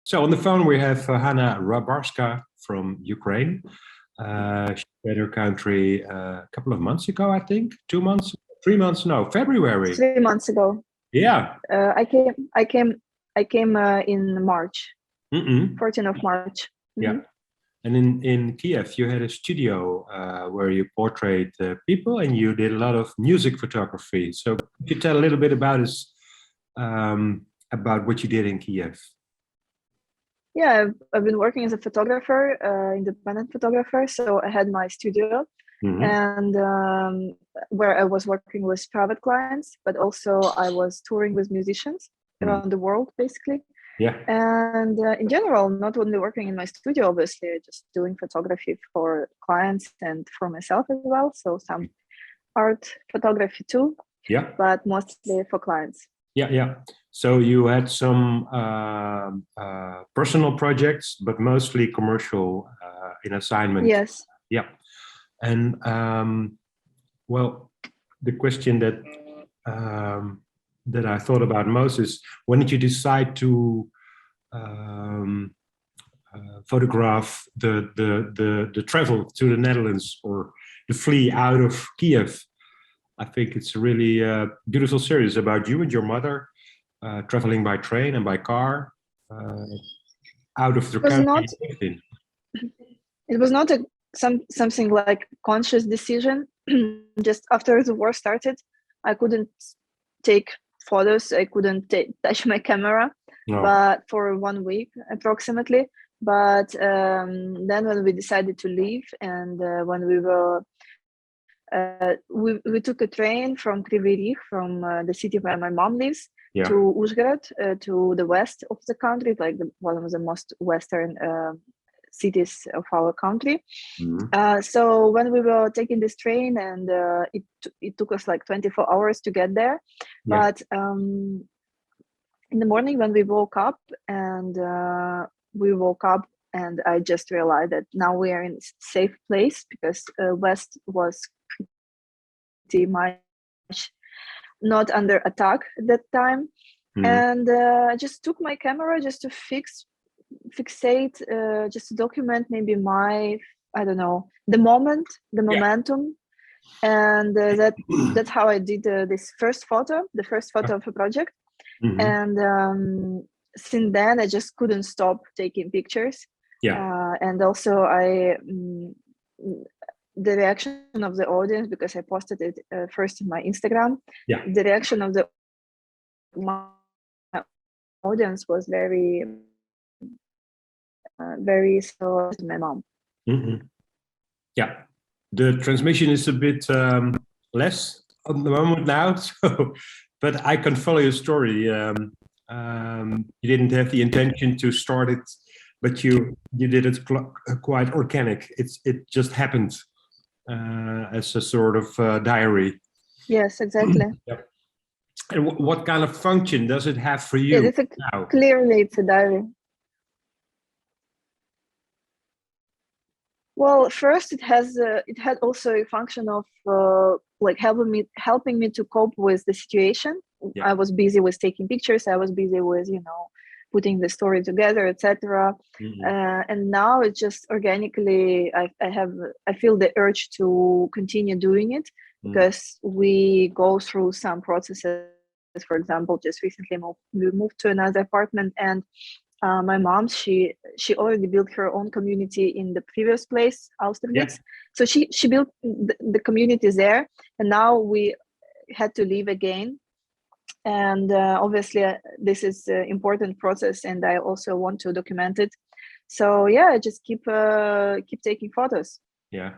So on the phone we have Hanna Hrabarska from Ukraine. She fled her country a couple of months ago, I think. 2 months, 3 months, no, February. 3 months ago. Yeah. I came in March, Mm-mm. 14th of March. Yeah. And in Kiev, you had a studio where you portrayed people, and you did a lot of music photography. So could you tell a little bit about us, about what you did in Kiev? Yeah, I've been working as a photographer, independent photographer. So I had my studio, and where I was working with private clients, but also I was touring with musicians around the world, basically. Yeah. And in general, not only working in my studio, obviously, just doing photography for clients and for myself as well. So some art photography too. Yeah. But mostly for clients. Yeah, yeah. So you had some personal projects, but mostly commercial in assignment. Yes. Yeah. And well, the question that that I thought about most is, when did you decide to photograph the travel to the Netherlands, or the flee out of Kiev? I think it's a really beautiful series about you and your mother traveling by train and by car out of the country you lived in. It was not something like conscious decision. Just after the war started, I couldn't take photos. I couldn't touch my camera, but for 1 week approximately. But then when we decided to leave, and when we were we took a train from Kryvyi Rih, from the city where my mom lives, to Uzhhorod, to the west of the country, like one of the most western cities of our country. So when we were taking this train, and it took us like 24 hours to get there, but in the morning when we woke up, and I just realized that now we are in a safe place, because West was pretty much not under attack at that time. And I just took my camera just to fixate, just to document maybe my, I don't know, the momentum. And that's how I did this first photo, the first photo of a project. And since then I just couldn't stop taking pictures. And also the reaction of the audience, because I posted it first in my Instagram. The reaction of my audience was very so my mom. Yeah, the transmission is a bit less at the moment now, so but I can follow your story. You didn't have the intention to start it, but you did it quite organic. It just happened as a sort of diary. Yes, exactly. And what kind of function does it have for you now? Clearly, it's a diary. Well, first it had also a function of like helping me to cope with the situation. I was busy with taking pictures. I was busy with putting the story together, etc. And now it's just organically I feel the urge to continue doing it, because we go through some processes. For example, just recently we moved to another apartment, and my mom, she already built her own community in the previous place, Austerlitz. So she built the community there, and now we had to leave again. And obviously this is an important process, and I also want to document it. So yeah, I just keep taking photos. Yeah.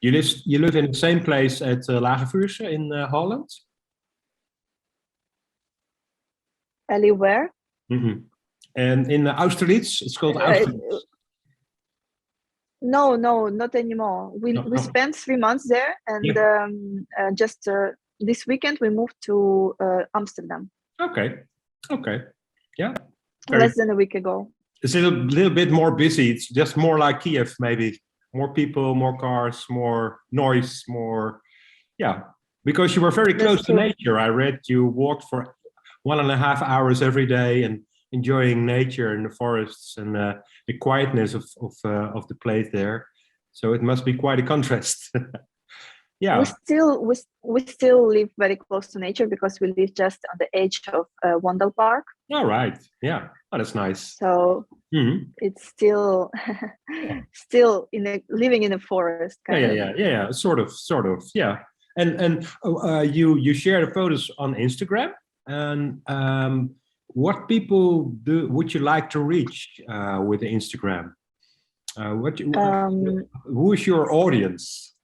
You live in the same place at Lage in Holland? I live where? And in Austerlitz, it's called Austerlitz. No, not anymore. We spent 3 months there, and just this weekend we moved to Amsterdam. Okay, yeah. Less than a week ago. It's a little bit more busy. It's just more like Kiev, maybe. More people, more cars, more noise, more, because you were very close to nature. I read you walked for 1.5 hours every day, and enjoying nature and the forests and the quietness of the place there. So it must be quite a contrast. Yeah. We still live very close to nature because we live just on the edge of Wandel Park. All right. Yeah. Oh, that's nice. So it's still still living in a forest. Yeah. Sort of. Yeah. And you share the photos on Instagram. And what people would you like to reach with the Instagram? Who is your audience?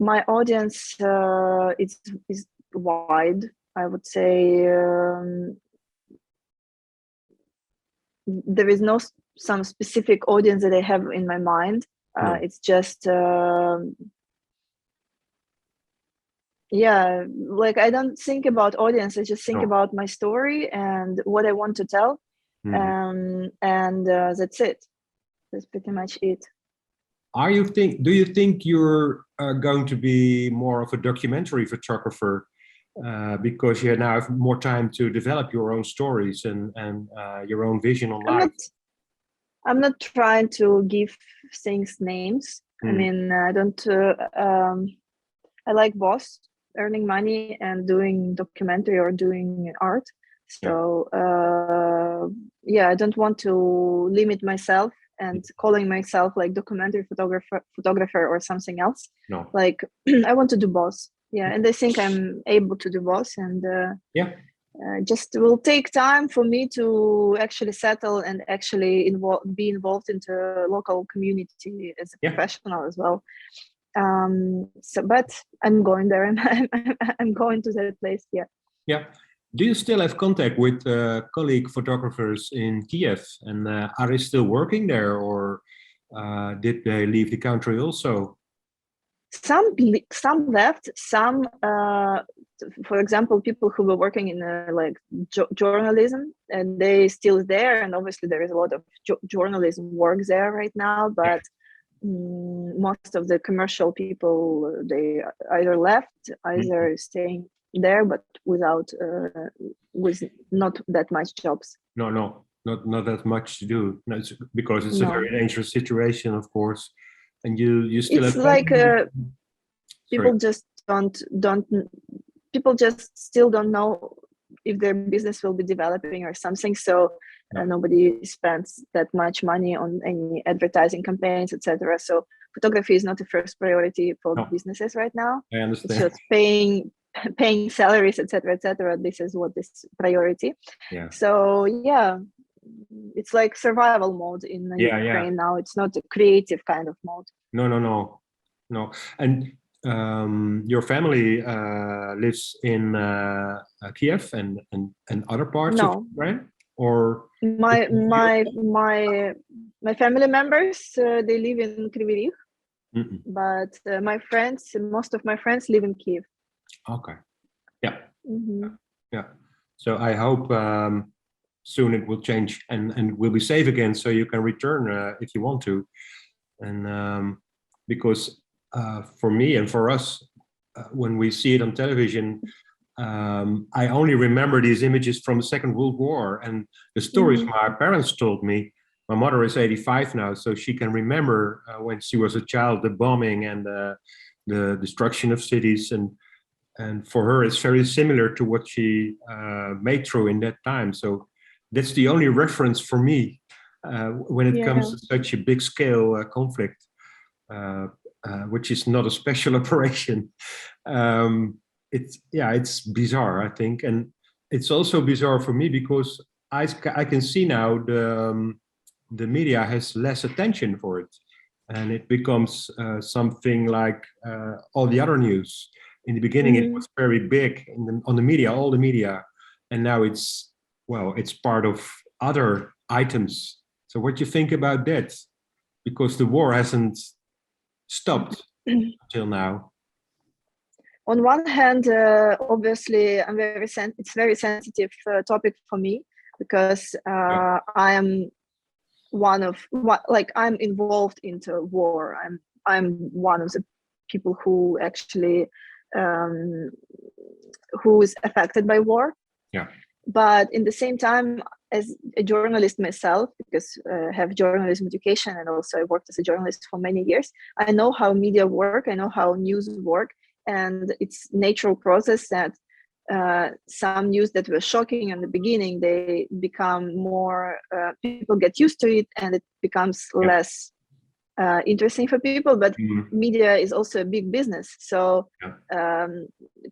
My audience is wide. I would say there is no some specific audience that I have in my mind. No. It's just like I don't think about audience. I just think about my story and what I want to tell, and that's it. That's pretty much it. Do you think you're going to be more of a documentary photographer because you now have more time to develop your own stories and your own vision on life? I'm not trying to give things names. I mean, I don't. I like both earning money and doing documentary or doing art. So I don't want to limit myself and calling myself like documentary photographer or something else. No. Like I want to do both. Yeah, and I think I'm able to do both. And just will take time for me to actually settle and actually be involved into local community as a professional as well. But I'm going there. I'm going to that place. Yeah. Do you still have contact with colleague photographers in Kiev, and are they still working there, or did they leave the country also? Some left. Some, for example, people who were working in like journalism, and they still there. And obviously, there is a lot of journalism work there right now. But most of the commercial people, they either left, either staying there, but with not that much jobs. No, not that much to do. No, because it's a very dangerous situation, of course. And you still it's have like people just don't people just still don't know if their business will be developing or something. So nobody spends that much money on any advertising campaigns, etc. So photography is not the first priority for businesses right now. I understand. It's just paying salaries, etc. This is what is priority. So it's like survival mode in Ukraine now. It's not a creative kind of mode. No. And your family lives in Kiev and other parts of Ukraine, or my family members they live in Kryvyi Rih, but most of my friends live in Kiev. Okay. So I hope soon it will change and will be safe again, so you can return if you want to. And because for me and for us, when we see it on television, I only remember these images from the Second World War and the stories my parents told me. My mother is 85 now, so she can remember when she was a child, the bombing and the destruction of cities. And for her, it's very similar to what she made through in that time. So that's the only reference for me when it comes to such a big scale conflict, which is not a special operation. It's bizarre, I think. And it's also bizarre for me because I can see now the media has less attention for it. And it becomes something like all the other news. In the beginning, it was very big on the media, all the media. And now it's part of other items. So what do you think about that? Because the war hasn't stopped until now. On one hand, obviously, it's very sensitive topic for me because I am I'm involved into war. I'm one of the people who actually who is affected by war. but in the same time, as a journalist myself, because I have journalism education and also I worked as a journalist for many years, I know how media work, I know how news work, and it's natural process that some news that were shocking in the beginning, they become more, people get used to it and it becomes less interesting for people. But media is also a big business, so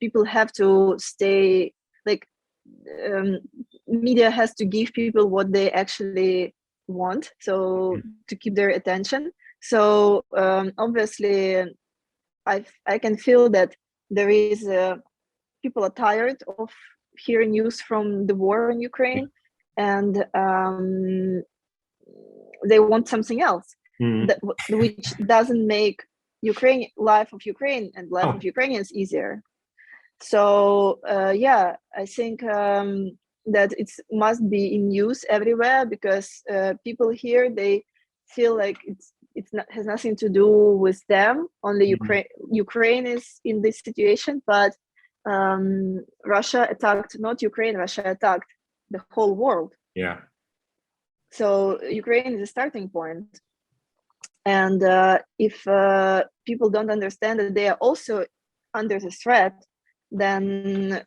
people have to stay, like, media has to give people what they actually want, so to keep their attention. So obviously I can feel that there is people are tired of hearing news from the war in Ukraine, and they want something else, which doesn't make life of Ukraine and life of Ukrainians easier. So I think that it must be in use everywhere, because people here, they feel like has nothing to do with them. Only Ukraine is in this situation, but Russia attacked not Ukraine. Russia attacked the whole world. Yeah. So Ukraine is a starting point. And if people don't understand that they are also under the threat, then,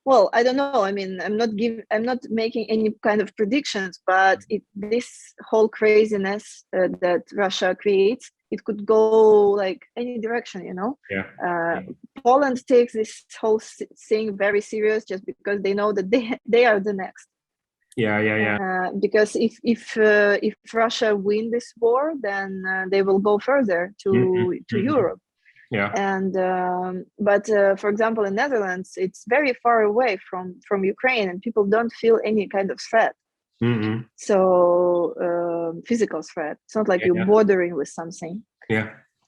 well, I don't know. I mean, I'm not making any kind of predictions, but this whole craziness that Russia creates, it could go like any direction, you know. Poland takes this whole thing very serious, just because they know that they are the next. Because if Russia win this war, then they will go further to Europe. And but for example, in Netherlands, it's very far away from Ukraine, and people don't feel any kind of threat. So physical threat. It's not like you're bordering with something.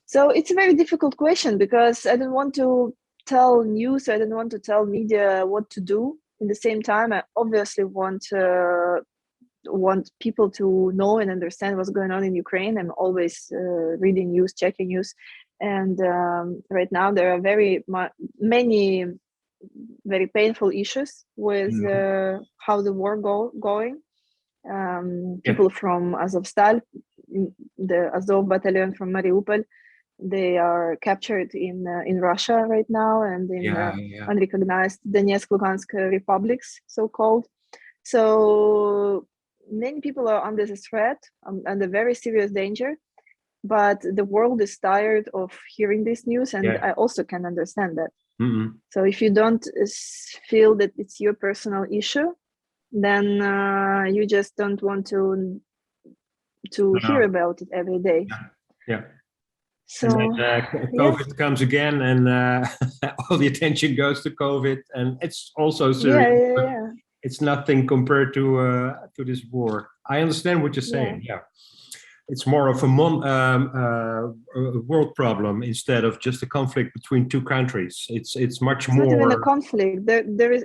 So it's a very difficult question, because I don't want to tell news, I don't want to tell media what to do. In the same time, I obviously want people to know and understand what's going on in Ukraine. I'm always reading news, checking news, and right now there are many very painful issues with how the war going. People from Azovstal, the Azov battalion from Mariupol, they are captured in Russia right now, and in unrecognized Donetsk, Lugansk republics, so-called. So many people are under this threat, under very serious danger, but the world is tired of hearing this news, and I also can understand that. So if you don't feel that it's your personal issue, then you just don't want to hear about it every day. So and then COVID comes again, and all the attention goes to COVID, and it's also serious. It's nothing compared to this war. I understand what you're saying. It's more of a world problem instead of just a conflict between two countries. It's much more. It's not even a conflict.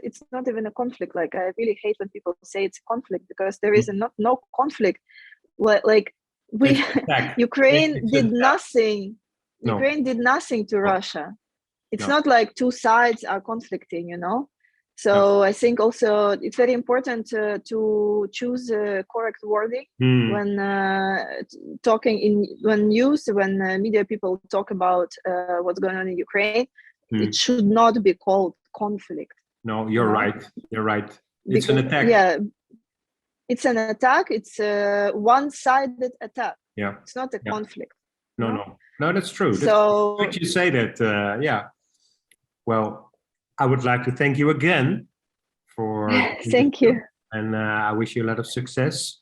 It's not even a conflict. Like, I really hate when people say it's a conflict, because there is no conflict. Like Ukraine did nothing. Ukraine did nothing to Russia. It's not like two sides are conflicting, you know. So I think also it's very important to choose correct wording when talking when media people talk about what's going on in Ukraine. It should not be called conflict. No, you're right. You're right. It's an attack. It's an attack. It's a one-sided attack. It's not a conflict. No, that's true. So good you say that. Well, I would like to thank you again for thank you, and I wish you a lot of success.